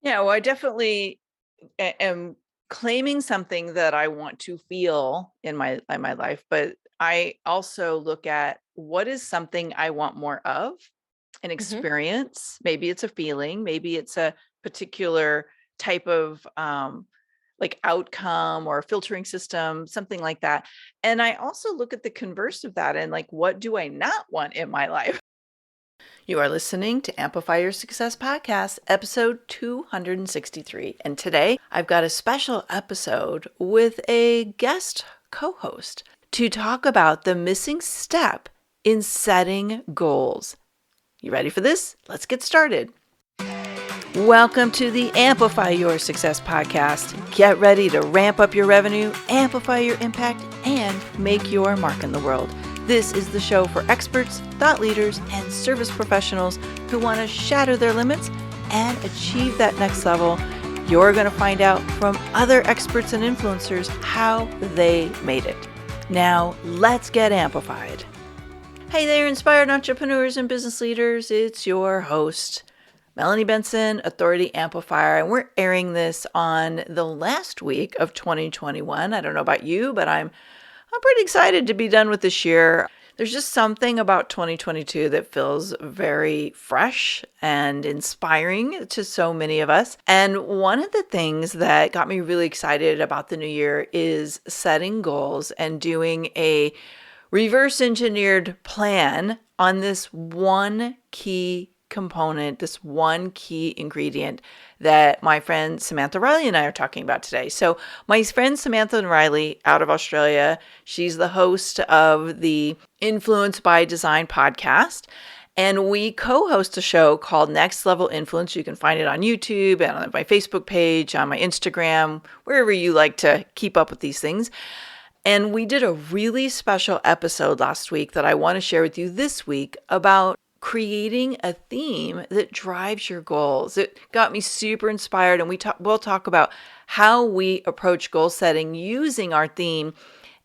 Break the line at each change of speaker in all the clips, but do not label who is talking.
Yeah, well, I definitely am claiming something that I want to feel in my life, but I also look at what is something I want more of, an
hmm
experience. Maybe it's a feeling, maybe it's a particular type of like outcome or filtering system, something like that. And I also look at the converse of that and like, what do I not want in my life? You are listening to Amplify Your Success Podcast, episode 263. And today I've got a special episode with a guest co host to talk about the missing step in setting goals. You ready for this? Let's get started. Welcome to the Amplify Your Success Podcast. Get ready to ramp up your revenue, amplify your impact, and make your mark in the world. This is the show for experts, thought leaders, and service professionals who want to shatter their limits and achieve that next level. You're going to find out from other experts and influencers how they made it. Now, let's get amplified. Hey there, inspired entrepreneurs and business leaders. It's your host, Melanie Benson, Authority Amplifier, and we're airing this on the last week of 2021. I don't know about you, but I'm pretty excited to be done with this year. There's just something about 2022 that feels very fresh and inspiring to so many of us. And one of the things that got me really excited about the new year is setting goals and doing a reverse engineered plan on this one key component, this one key ingredient that my friend Samantha Riley and I are talking about today. So my friend Samantha Riley out of Australia, she's the host of the Influence by Design podcast. And we co-host a show called Next Level Influence. You can find it on YouTube and on my Facebook page, on my Instagram, wherever you like to keep up with these things. And we did a really special episode last week that I want to share with you this week about creating a theme that drives your goals. It got me super inspired, and we'll talk about how we approach goal setting using our theme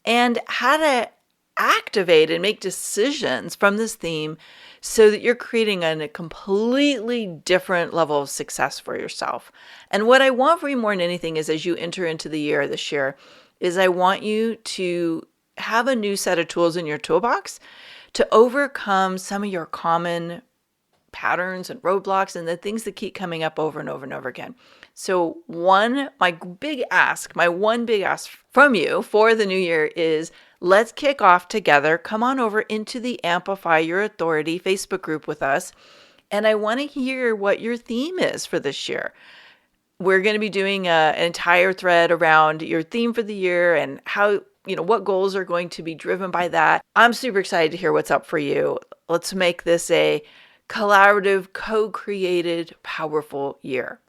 and how to activate and make decisions from this theme so that you're creating a completely different level of success for yourself. And what I want for you more than anything is, as you enter into the year this year, is I want you to have a new set of tools in your toolbox to overcome some of your common patterns and roadblocks and the things that keep coming up over and over and over again. So my one big ask from you for the new year is, let's kick off together. Come on over into the Amplify Your Authority Facebook group with us. And I want to hear what your theme is for this year. We're going to be doing an entire thread around your theme for the year and how, what goals are going to be driven by that. I'm super excited to hear what's up for you. Let's make this a collaborative, co-created, powerful year.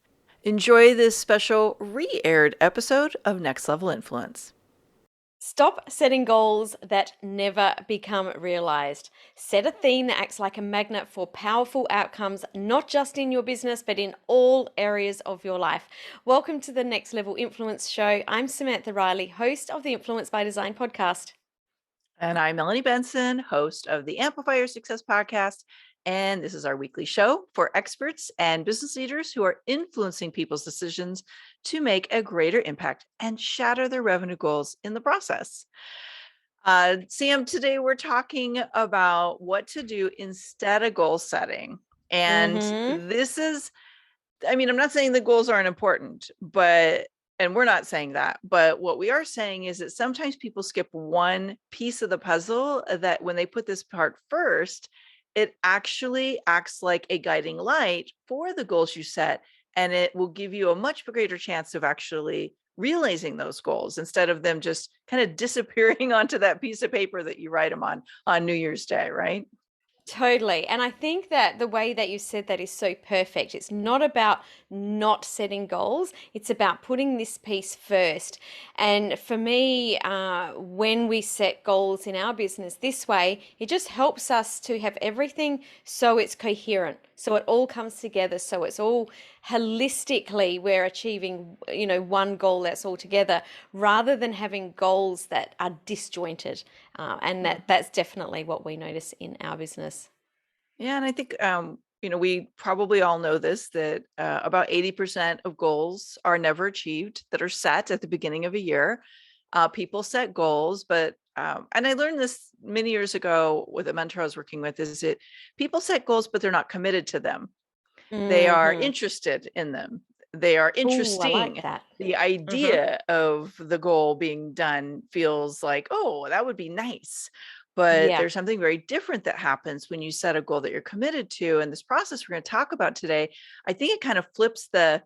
Enjoy this special re-aired episode of Next Level Influence.
Stop setting goals that never become realized. Set a theme that acts like a magnet for powerful outcomes, not just in your business, but in all areas of your life. Welcome to the Next Level Influence Show. I'm Samantha Riley, host of the Influence by Design podcast.
And I'm Melanie Benson, host of the Amplify Your Success Podcast. And this is our weekly show for experts and business leaders who are influencing people's decisions to make a greater impact and shatter their revenue goals in the process. Sam, today we're talking about what to do instead of goal setting. And this is, I'm not saying the goals aren't important, and we're not saying that, but what we are saying is that sometimes people skip one piece of the puzzle that when they put this part first, it actually acts like a guiding light for the goals you set, and it will give you a much greater chance of actually realizing those goals instead of them just kind of disappearing onto that piece of paper that you write them on New Year's Day, right?
Totally. And I think that the way that you said that is so perfect. It's not about not setting goals, it's about putting this piece first. And for me, when we set goals in our business this way, it just helps us to have everything so it's coherent, so it all comes together, so it's all holistically we're achieving, one goal that's all together, rather than having goals that are disjointed. And that's definitely what we notice in our business.
Yeah, and I think we probably all know this, that about 80% of goals are never achieved that are set at the beginning of a year. People set goals, but and I learned this many years ago with a mentor I was working with, is that people set goals, but they're not committed to them. They are
Mm-hmm.
interested in them. They are
Oh, I like
interesting.
that.
The
Mm-hmm.
idea of the goal being done feels like, oh, that would be nice. But
Yeah.
there's something very different that happens when you set a goal that you're committed to. And this process we're going to talk about today, I think it kind of flips the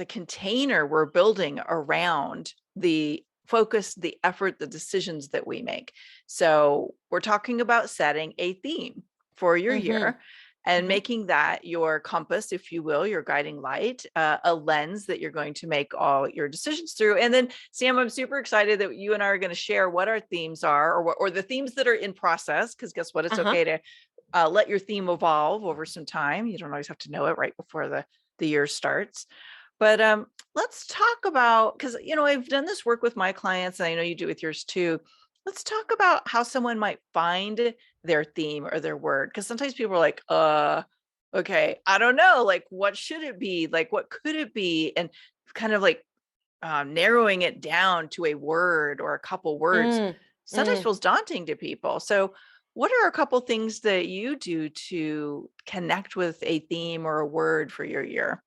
container we're building around the focus, the effort, the decisions that we make. So we're talking about setting a theme for your
Mm-hmm.
year and
Mm-hmm.
making that your compass, if you will, your guiding light, a lens that you're going to make all your decisions through. And then, Sam, I'm super excited that you and I are going to share what our themes are, or the themes that are in process, because guess what? It's
Uh-huh.
okay to let your theme evolve over some time. You don't always have to know it right before the year starts. But let's talk about, because I've done this work with my clients, and I know you do with yours too. Let's talk about how someone might find their theme or their word, because sometimes people are like, okay, I don't know, like, what should it be? Like, what could it be? And kind of like narrowing it down to a word or a couple words
Mm.
sometimes
Mm.
feels daunting to people. So, what are a couple things that you do to connect with a theme or a word for your year?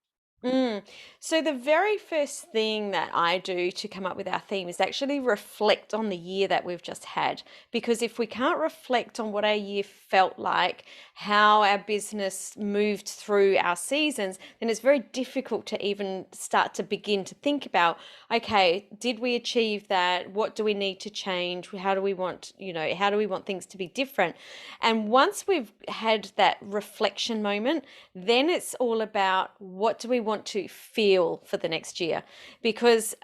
Mm. So, the very first thing that I do to come up with our theme is actually reflect on the year that we've just had. Because if we can't reflect on what our year felt like, how our business moved through our seasons, then it's very difficult to even start to begin to think about, okay, did we achieve that? What do we need to change? How do we want, how do we want things to be different? And once we've had that reflection moment, then it's all about what do we want to feel for the next year. Because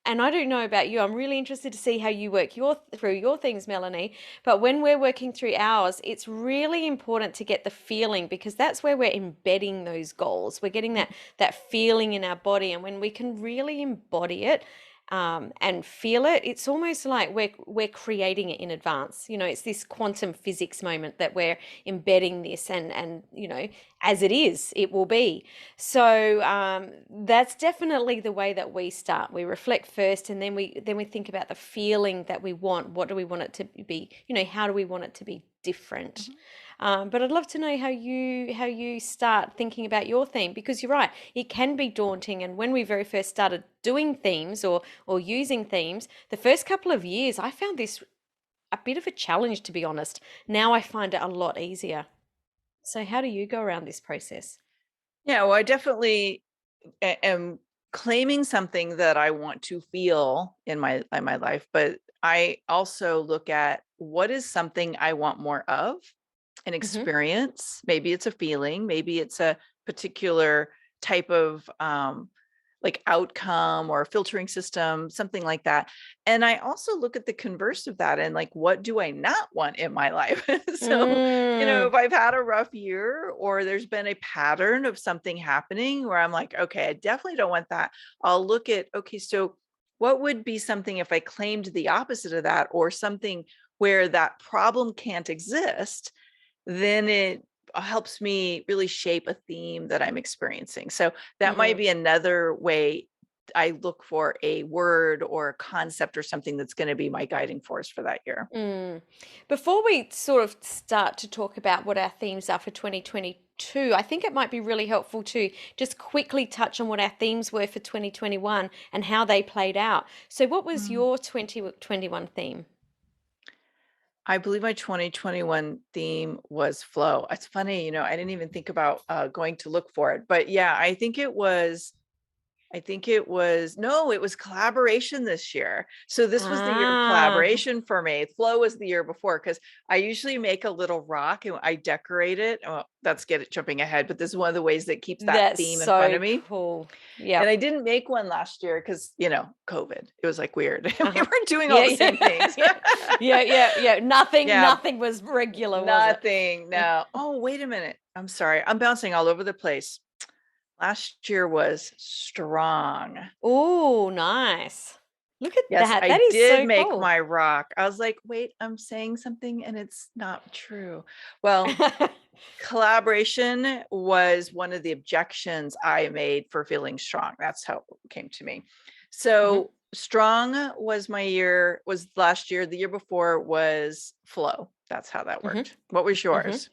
and I don't know about you, I'm really interested to see how you work through your things, Melanie. But when we're working through ours, it's really important to get the feeling, because that's where we're embedding those goals. We're getting that feeling in our body, and when we can really embody it, and feel it, it's almost like we're creating it in advance. It's this quantum physics moment that we're embedding this, and as it is, it will be. So that's definitely the way that we start. We reflect first, and then we think about the feeling that we want. What do we want it to be? How do we want it to be different?
Mhm.
But I'd love to know how you start thinking about your theme, because you're right, it can be daunting. And when we very first started doing themes or using themes, the first couple of years, I found this a bit of a challenge, to be honest. Now I find it a lot easier. So how do you go around this process?
Yeah, well, I definitely am claiming something that I want to feel in my life, but I also look at what is something I want more of, an
Mm-hmm.
experience. Maybe it's a feeling, maybe it's a particular type of like outcome or filtering system, something like that. And I also look at the converse of that and like, what do I not want in my life? So,
Mm,
if I've had a rough year or there's been a pattern of something happening where I'm like, okay, I definitely don't want that. I'll look at, okay, so what would be something if I claimed the opposite of that, or something where that problem can't exist? Then it helps me really shape a theme that I'm experiencing. So that might
mm.
be another way I look for a word or a concept or something that's going to be my guiding force for that year.
Mm. Before we sort of start to talk about what our themes are for 2022, I think it might be really helpful to just quickly touch on what our themes were for 2021 and how they played out. So, what was
Mm.
your 2021 theme?
I believe my 2021 theme was flow. It's funny, I didn't even think about going to look for it, but yeah, no, it was collaboration this year. So this was the year of
Ah,
collaboration for me. Flow was the year before, because I usually make a little rock and I decorate it. Oh, that's jumping ahead, but this is one of the ways that keeps that
that's
theme in front
so
of me.
cool.
And I
Yep.
didn't make one last year because, COVID. It was like weird. We
Uh-huh.
weren't doing all
Yeah,
the same
yeah,
things.
yeah, yeah, yeah. Nothing,
Yeah,
nothing was regular, was it?
nothing. No. Oh, wait a minute. I'm sorry. I'm bouncing all over the place. Last year was strong.
Oh, nice. Look at
Yes,
that.
I
That is
did
so
make
cool.
my rock. I was like, wait, I'm saying something and it's not true. Well, collaboration was one of the objections I made for feeling strong. That's how it came to me.
Mhm,
So strong was last year. The year before was flow. That's how that
mhm,
worked. What was
mhm.
yours?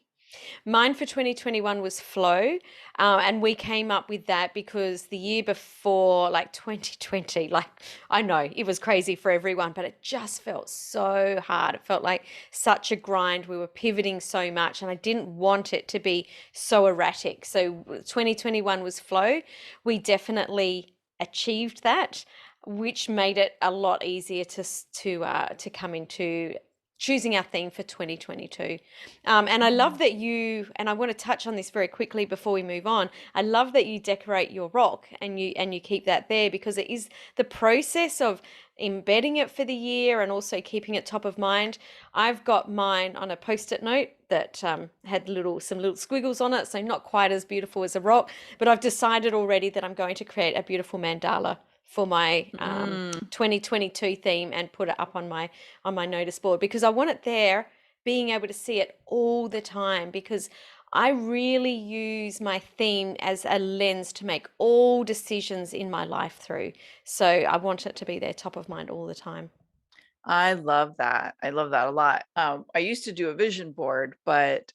Mine for 2021 was flow. And we came up with that because the year before, like 2020, like I know it was crazy for everyone, but it just felt so hard. It felt like such a grind. We were pivoting so much, and I didn't want it to be so erratic. So 2021 was flow. We definitely achieved that, which made it a lot easier to come into choosing our theme for 2022. And I love
Mhm.
that and I want to touch on this very quickly before we move on. I love that you decorate your rock and you keep that there, because it is the process of embedding it for the year and also keeping it top of mind. I've got mine on a post-it note that had some little squiggles on it, so not quite as beautiful as a rock, but I've decided already that I'm going to create a beautiful mandala for my
Mm.
2022 theme and put it up on my notice board, because I want it there, being able to see it all the time, because I really use my theme as a lens to make all decisions in my life through. So I want it to be there top of mind all the time.
I love that. I love that a lot. I used to do a vision board, but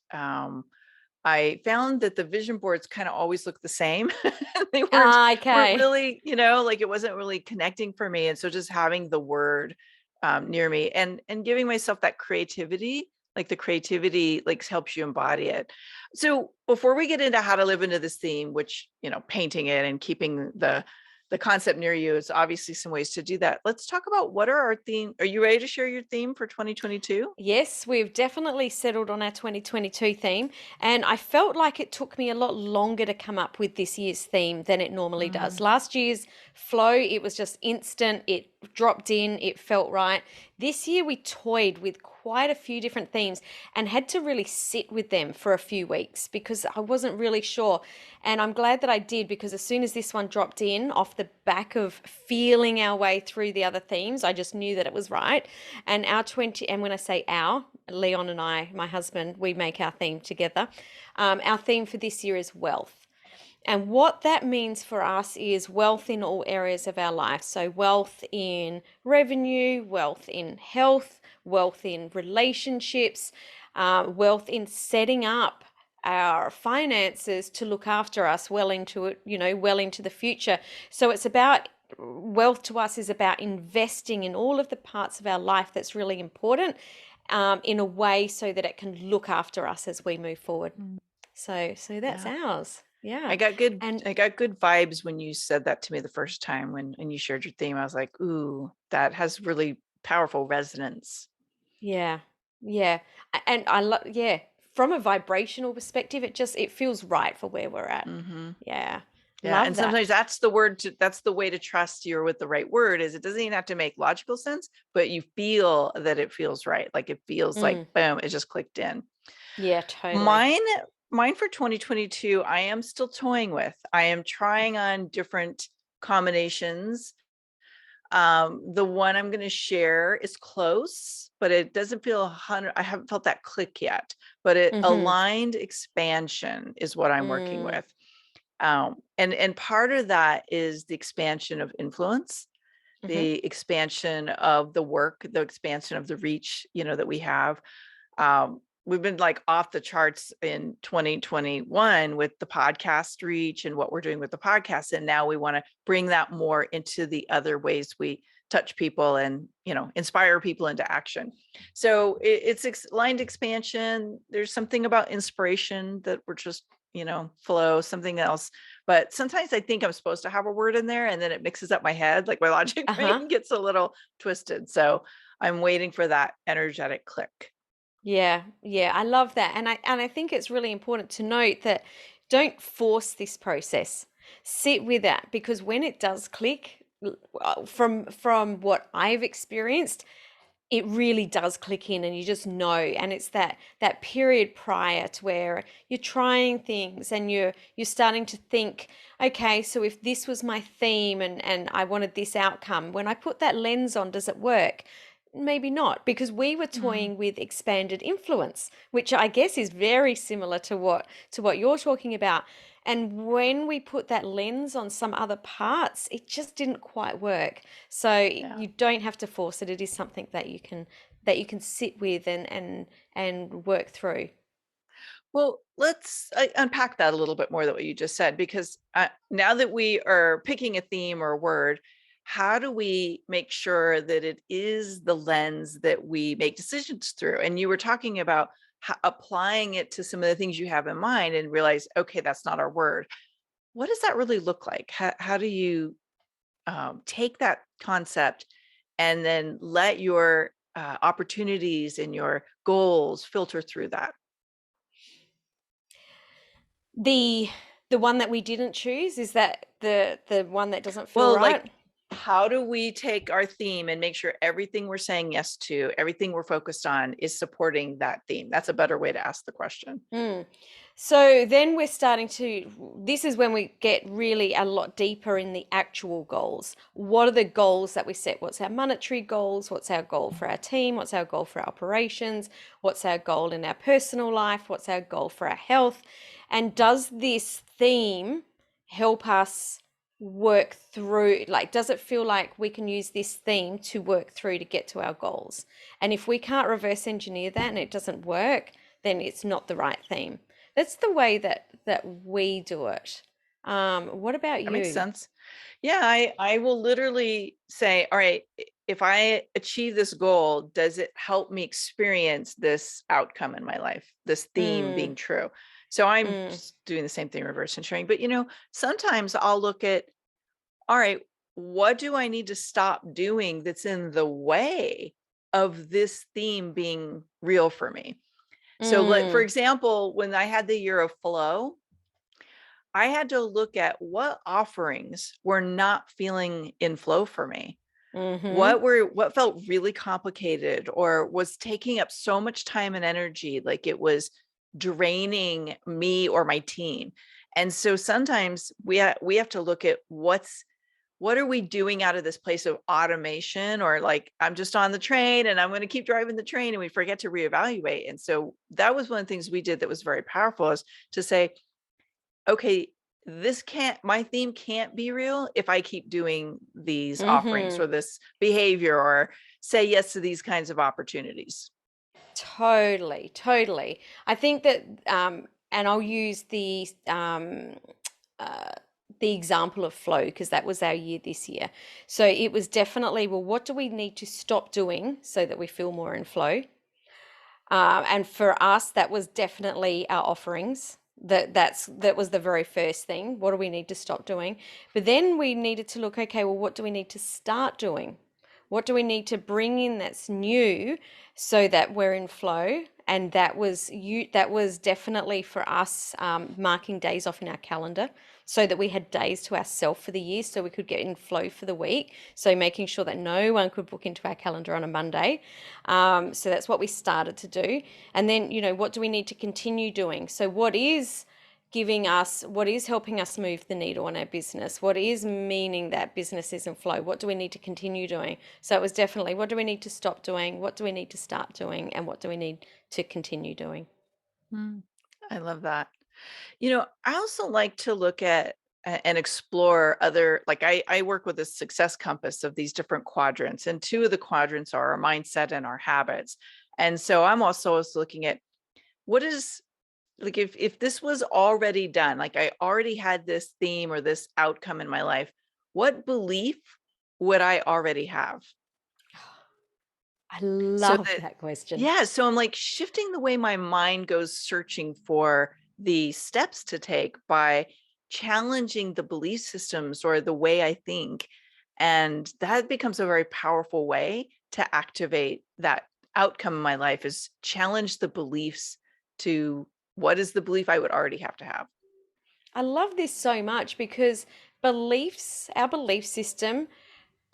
I found that the vision boards kind of always look the same. They weren't
Okay.
really, like it wasn't really connecting for me. And so just having the word near me and giving myself that creativity, like the creativity like helps you embody it. So before we get into how to live into this theme, which, painting it and keeping the concept near you is obviously some ways to do that. Let's talk about what are our theme. Are you ready to share your theme for 2022?
Yes, we've definitely settled on our 2022 theme, and I felt like it took me a lot longer to come up with this year's theme than it normally does.
Mm,
Last year's flow, it was just instant, it dropped in, it felt right. This year, we toyed with quite a few different themes and had to really sit with them for a few weeks because I wasn't really sure. And I'm glad that I did, because as soon as this one dropped in off the back of feeling our way through the other themes, I just knew that it was right. And when I say our, Leon and I, my husband, we make our theme together. Our theme for this year is wealth. And what that means for us is wealth in all areas of our life. So, wealth in revenue, wealth in health, wealth in relationships, wealth in setting up our finances to look after us well into it, well into the future. So, it's about wealth to us is about investing in all of the parts of our life that's really important, in a way so that it can look after us as we move forward.
mm,
So that's
yeah.
ours. Yeah.
I got good
And
I got good vibes when you said that to me the first time when you shared your theme. I was like, "Ooh, that has really powerful resonance."
yeah, yeah. And I love, yeah, from a vibrational perspective, it feels right for where we're at.
Mhm.
Yeah.
Yeah,
Love
and
that.
sometimes that's the way to trust you're with the right word is it doesn't even have to make logical sense, but you feel that it feels right. Like it feels like
Mm,
boom, it just clicked in.
yeah, totally.
Mine mine for 2022, I am still toying with. I am trying on different combinations. The one I'm going to share is close, but it doesn't feel 100. I haven't felt that click yet, but
Mm-hmm.
aligned expansion is what I'm working
Mm,
with. And part of that is the expansion of influence,
mm-hmm.
the expansion of the work, the expansion of the reach, that we have. We've been like off the charts in 2021 with the podcast reach and what we're doing with the podcast. And now we want to bring that more into the other ways we touch people and, inspire people into action. So it's aligned expansion. There's something about inspiration that we're just, flow, something else. But sometimes I think I'm supposed to have a word in there and then it mixes up my head. Like my logic
Uh-huh.
brain gets a little twisted. So I'm waiting for that energetic click.
Yeah, yeah, I love that. And I think it's really important to note that don't force this process. Sit with that, because when it does click, from what I've experienced, it really does click in and you just know. And it's that period prior to where you're trying things and you're starting to think, okay, so if this was my theme and I wanted this outcome, when I put that lens on, does it work? Maybe not, because we were
Mm,
toying with expanded influence, which I guess is very similar to what you're talking about. And when we put that lens on some other parts, it just didn't quite work. So
yeah.
you don't have to force it. It is something that you can sit with and work through.
Well, let's unpack that a little bit more than what you just said, because now that we are picking a theme or a word, how do we make sure that it is the lens that we make decisions through? And you were talking about applying it to some of the things you have in mind and realize, okay, that's not our word. What does that really look like? How do you take that concept and then let your opportunities and your goals filter through that?
The the one that we didn't choose, is that the one that doesn't feel
Well, like,
right?
how do we take our theme and make sure everything we're saying yes to, everything we're focused on is supporting that theme? That's a better way to ask the question.
Mm. So then we're starting to, this is when we get really a lot deeper in the actual goals. What are the goals that we set? What's our monetary goals? What's our goal for our team? What's our goal for our operations? What's our goal in our personal life? What's our goal for our health? And does this theme help us work through, like, does it feel like we can use this theme to work through to get to our goals? And if we can't reverse engineer that and it doesn't work, then it's not the right theme. That's the way that we do it. What about
That makes
you?
sense. Yeah, I will literally say, all right, if I achieve this goal, does it help me experience this outcome in my life, this theme
Mm,
being true? So I'm
mm,
just doing the same thing, reverse engineering. But sometimes I'll look at, all right, what do I need to stop doing that's in the way of this theme being real for me? So, for
mm,
example, when I had the year of flow, I had to look at what offerings were not feeling in flow for me.
mm-hmm.
What felt really complicated or was taking up so much time and energy, like it was draining me or my team. And so sometimes we have to look at what are we doing out of this place of automation, or like, I'm just on the train and I'm going to keep driving the train, and we forget to reevaluate. And so that was one of the things we did that was very powerful, is to say, okay, my theme can't be real if I keep doing these offerings
Mm-hmm.
or this behavior or say yes to these kinds of opportunities.
Totally, totally. I think that, and I'll use uh, the example of flow, because that was our year this year. So it was definitely, well, what do we need to stop doing so that we feel more in flow? And for us, that was definitely our offerings. That was the very first thing. What do we need to stop doing? But then we needed to look, okay, well, what do we need to start doing? What do we need to bring in that's new so that we're in flow? And that was definitely for us, marking days off in our calendar so that we had days to ourselves for the year so we could get in flow for the week. So making sure that no one could book into our calendar on a Monday. So that's what we started to do. And then, what do we need to continue doing? So what is helping us move the needle on our business? What is meaning that business is in flow? What do we need to continue doing? So it was definitely, what do we need to stop doing? What do we need to start doing? And what do we need to continue doing?
Mm, I love that. I also like to look at and explore other, like, I work with a success compass of these different quadrants, and two of the quadrants are our mindset and our habits. And so I'm also looking at what is, like, if this was already done, like I already had this theme or this outcome in my life, what belief would I already have?
I
So
love
that,
that question.
yeah, so I'm like shifting the way my mind goes searching for the steps to take by challenging the belief systems or the way I think. And that becomes a very powerful way to activate that outcome in my life, is challenge the beliefs to what is the belief I would already have to have.
I love this so much because our belief system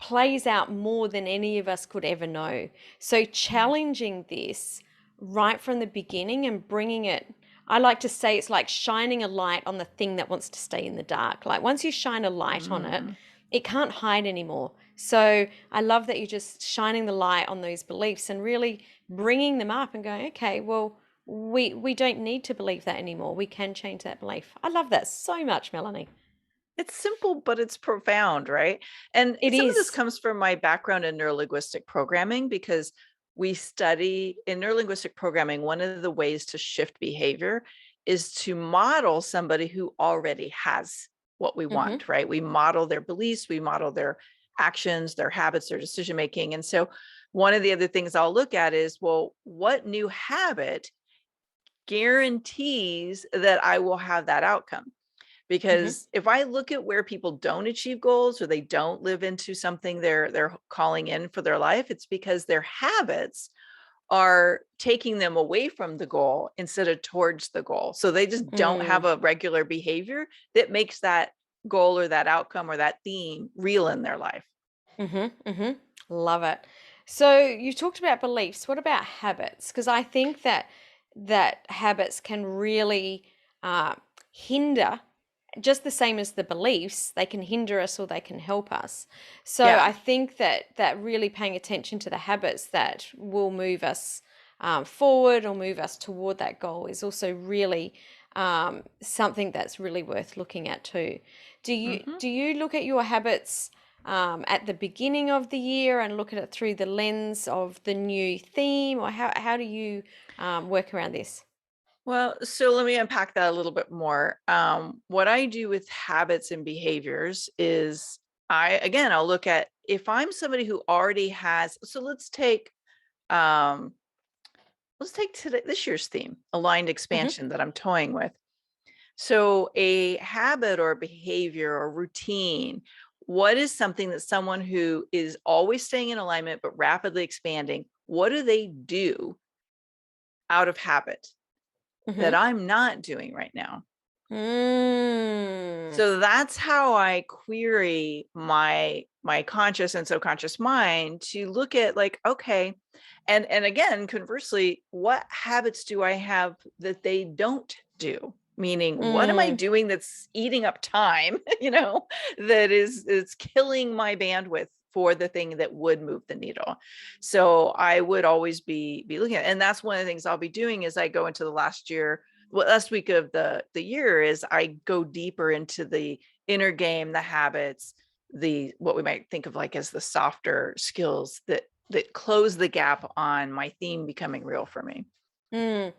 plays out more than any of us could ever know. So challenging this right from the beginning and bringing it, I like to say it's like shining a light on the thing that wants to stay in the dark. Like once you shine a light on it,
Mm.
it can't hide anymore. So I love that you're just shining the light on those beliefs and really bringing them up and going, okay, well, we don't need to believe that anymore. We can change that belief. I love that so much, Melanie.
It's simple, but it's profound, right? And
It
some of this
is.
comes from my background in neuro-linguistic programming, because we study in neuro-linguistic programming, one of the ways to shift behavior is to model somebody who already has what we
Mm-hmm.
want, right? We model their beliefs, we model their actions, their habits, their decision making. And so one of the other things I'll look at is, well, what new habit guarantees that I will have that outcome?
Mm-hmm.
Because if I look at where people don't achieve goals, or they don't live into something they're calling in for their life, it's because their habits are taking them away from the goal instead of towards the goal. So they just don't have
Mm.
a regular behavior that makes that goal or that outcome or that theme real in their life.
Mm-hmm. Mm-hmm. Love it. So you talked about beliefs. What about habits? Because I think that habits can really uh, hinder, just the same as the beliefs. They can hinder us or they can help us. So
Yeah.
I think that really paying attention to the habits that will move us forward or move us toward that goal is also really something that's really worth looking at too. Do you
Mhm.
do you look at your habits at the beginning of the year and look at it through the lens of the new theme, or how do you work around this?
Well, so let me unpack that a little bit more. What I do with habits and behaviors is I'll look at, if I'm somebody who already has, so um, let's take this year's theme, aligned
Mm-hmm.
expansion, that I'm toying with. So a habit or behavior or routine, what is something that someone who is always staying in alignment but rapidly expanding, what do they do out of habit that
Mm-hmm.
I'm not doing right now?
Mm.
So that's how I query my conscious and subconscious mind to look at, like, okay, and again, conversely, what habits do I have that they don't do? Meaning, what am I
Mm.
doing that's eating up time, that is killing my bandwidth for the thing that would move the needle. So I would always be looking at, and that's one of the things I'll be doing as I go into the last week of the year, is I go deeper into the inner game, the habits, the what we might think of like as the softer skills that close the gap on my theme becoming real for me.
Mm.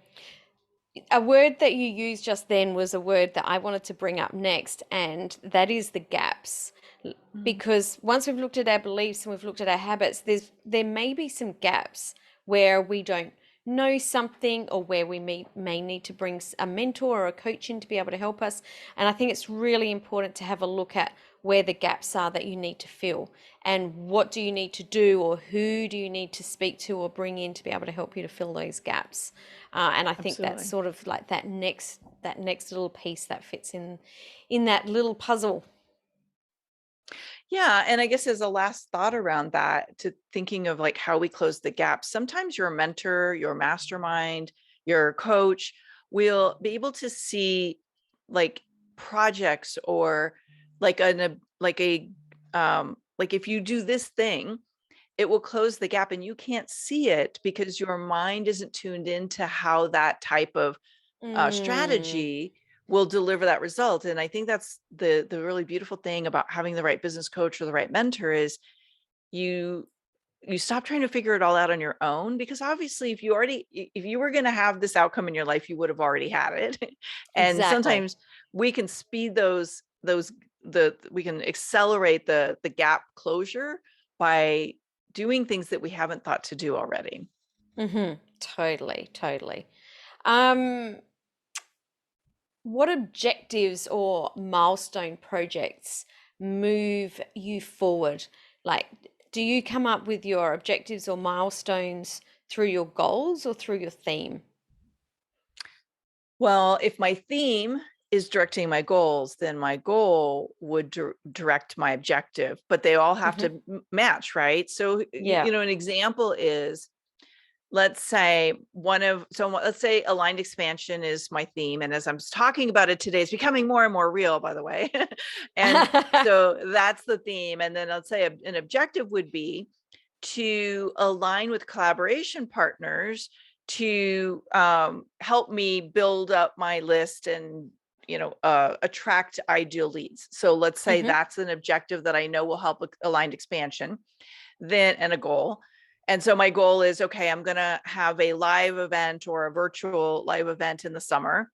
A word that you used just then was a word that I wanted to bring up next, and that is the gaps.
Mm.
Because once we've looked at our beliefs and we've looked at our habits, there may be some gaps where we don't know something, or where we may need to bring a mentor or a coach in to be able to help us. And I think it's really important to have a look at where the gaps are that you need to fill, and what do you need to do, or who do you need to speak to or bring in to be able to help you to fill those gaps. And I think that's
Absolutely.
sort of like that next little piece that fits in that little puzzle.
Yeah. And I guess as a last thought around that, to thinking of like how we close the gap, sometimes your mentor, your mastermind, your coach will be able to see like projects, or like if you do this thing, it will close the gap and you can't see it because your mind isn't tuned into how that type of
Mm,
strategy will deliver that result. And I think that's the really beautiful thing about having the right business coach or the right mentor, is you you stop trying to figure it all out on your own, because obviously if you were going to have this outcome in your life, you would have already had it. And
exactly.
sometimes we can speed those the we can accelerate the gap closure by doing things that we haven't thought to do already.
Totally, totally. Um, what objectives or milestone projects move you forward? Like, do you come up with your objectives or milestones through your goals or through your theme?
Well, if my theme is directing my goals, then my goal would direct my objective, but they all have to match, right? So,
Yeah.
an example is, let's say let's say aligned expansion is my theme. And as I'm talking about it today, it's becoming more and more real, by the way. And so that's the theme. And then let's say an objective would be to align with collaboration partners to help me build up my list and attract ideal leads. So let's say that's an objective that I know will help with aligned expansion, then, and a goal. And so my goal is, okay, I'm going to have a live event or a virtual live event in the summer.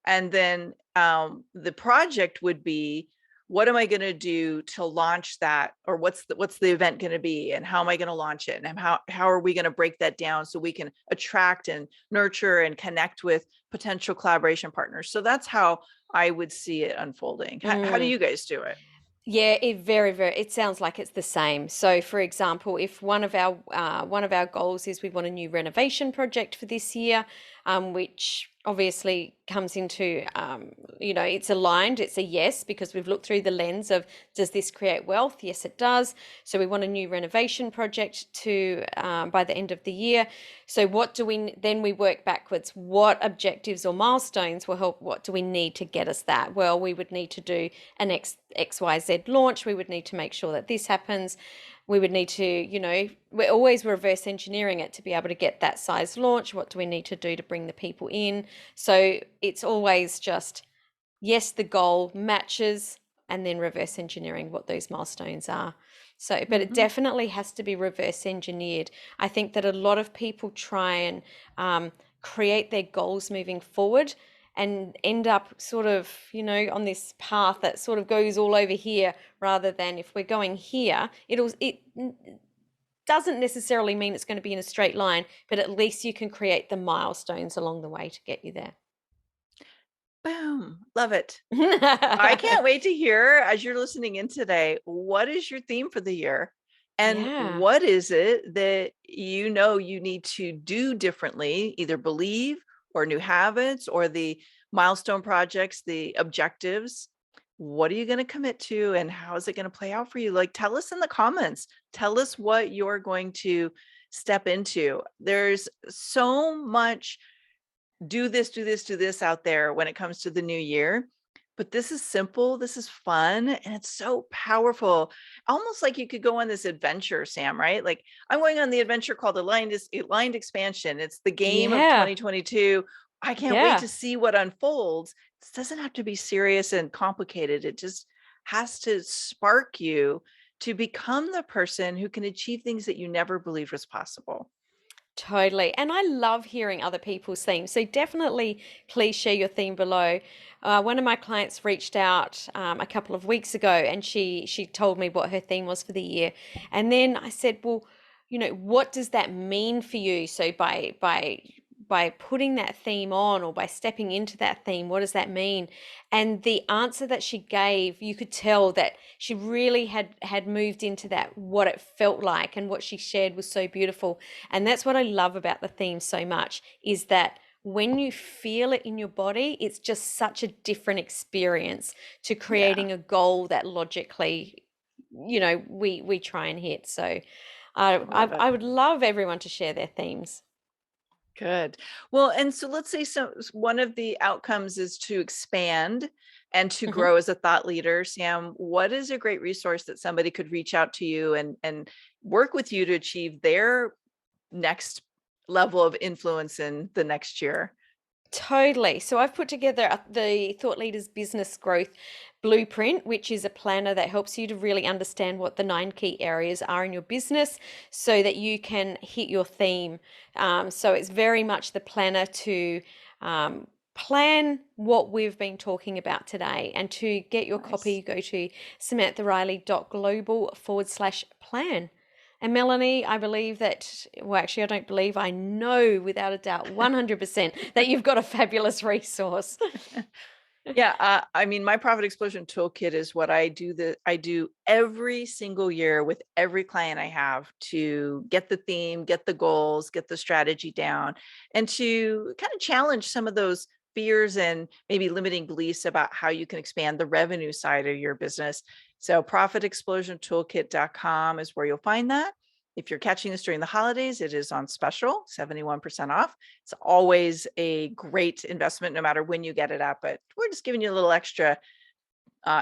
And then the project would be, what am I going to do to launch that? Or what's the event going to be? And how am I going to launch it? And how are we going to break that down so we can attract and nurture and connect with potential collaboration partners? So that's how I would see it unfolding. How do you guys do it?
Yeah, it sounds like it's the same. So, for example, if one of our goals is we want a new renovation project for this year, which obviously comes into, it's aligned. It's a yes, because we've looked through the lens of, does this create wealth? Yes, it does. So we want a new renovation project to by the end of the year. So we work backwards. What objectives or milestones will help? What do we need to get us that? Well, we would need to do an XYZ launch. We would need to make sure that this happens. We would need to, we're always reverse engineering it to be able to get that size launch. What do we need to do to bring the people in? So it's always just, yes, the goal matches, and then reverse engineering what those milestones are. So, but it definitely has to be reverse engineered. I think that a lot of people try and create their goals moving forward and end up sort of, on this path that sort of goes all over here, rather than, if we're going here, it doesn't necessarily mean it's going to be in a straight line, but at least you can create the milestones along the way to get you there.
Boom. Love it. I can't wait to hear, as you're listening in today, what is your theme for the year? And what is it that you need to do differently, either believe or new habits or the milestone projects, the objectives? What are you going to commit to, and how is it going to play out for you? Like, tell us in the comments. Tell us what you're going to step into. There's so much do this out there when it comes to the new year. But this is simple, this is fun, and it's so powerful. Almost like you could go on this adventure, Sam, right? Like, I'm going on the adventure called Aligned Expansion. It's the game of 2022. I can't wait to see what unfolds. This doesn't have to be serious and complicated. It just has to spark you to become the person who can achieve things that you never believed was possible.
Totally. And I love hearing other people's themes. So definitely please share your theme below. One of my clients reached out a couple of weeks ago, and she told me what her theme was for the year. And then I said, well, what does that mean for you? So by putting that theme on, or by stepping into that theme, what does that mean? And the answer that she gave, you could tell that she really had moved into that, what it felt like, and what she shared was so beautiful. And that's what I love about the theme so much, is that when you feel it in your body, it's just such a different experience to creating a goal that logically, we try and hit. So I would love everyone to share their themes.
Good. Well, and so let's say one of the outcomes is to expand and to grow as a thought leader. Sam, what is a great resource that somebody could reach out to you and work with you to achieve their next level of influence in the next year?
Totally. So I've put together the Thought Leaders Business Growth Blueprint, which is a planner that helps you to really understand what the 9 key areas are in your business so that you can hit your theme. So it's very much the planner to plan what we've been talking about today. And to get your copy, go to samanthariley.global/plan. And Melanie, I believe that, well, actually, I don't believe, I know without a doubt, 100% that you've got a fabulous resource.
Yeah. I mean, my Profit Explosion Toolkit is what I do every single year with every client I have, to get the theme, get the goals, get the strategy down, and to kind of challenge some of those fears and maybe limiting beliefs about how you can expand the revenue side of your business. So profitexplosiontoolkit.com is where you'll find that. If you're catching this during the holidays, it is on special, 71% off. It's always a great investment, no matter when you get it at, but we're just giving you a little extra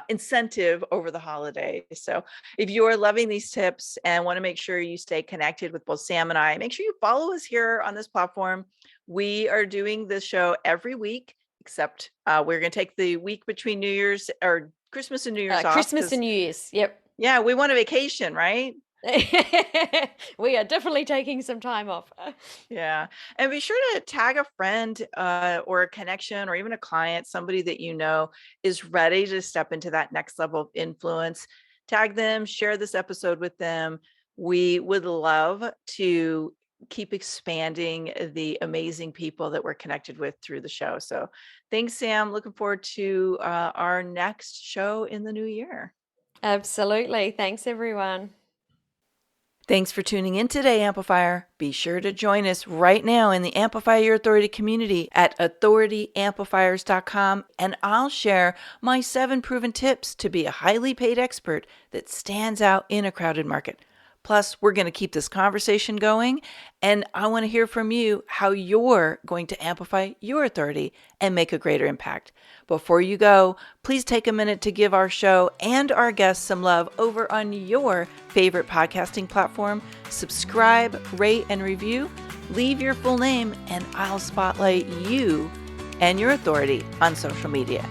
incentive over the holidays. So if you are loving these tips and want to make sure you stay connected with both Sam and I, make sure you follow us here on this platform. We are doing this show every week, except we're going to take the week between New Year's or Christmas and New Year's off.
Christmas and New Year's. Yep.
Yeah, we want a vacation, right?
We are definitely taking some time off.
Yeah. And be sure to tag a friend or a connection or even a client, somebody that you know is ready to step into that next level of influence. Tag them, share this episode with them. We would love to keep expanding the amazing people that we're connected with through the show. So thanks, Sam. Looking forward to our next show in the new year.
Absolutely. Thanks, everyone.
Thanks for tuning in today, Amplifier. Be sure to join us right now in the Amplify Your Authority community at authorityamplifiers.com, and I'll share my 7 proven tips to be a highly paid expert that stands out in a crowded market. Plus, we're going to keep this conversation going, and I want to hear from you how you're going to amplify your authority and make a greater impact. Before you go, please take a minute to give our show and our guests some love over on your favorite podcasting platform. Subscribe, rate, and review. Leave your full name, and I'll spotlight you and your authority on social media.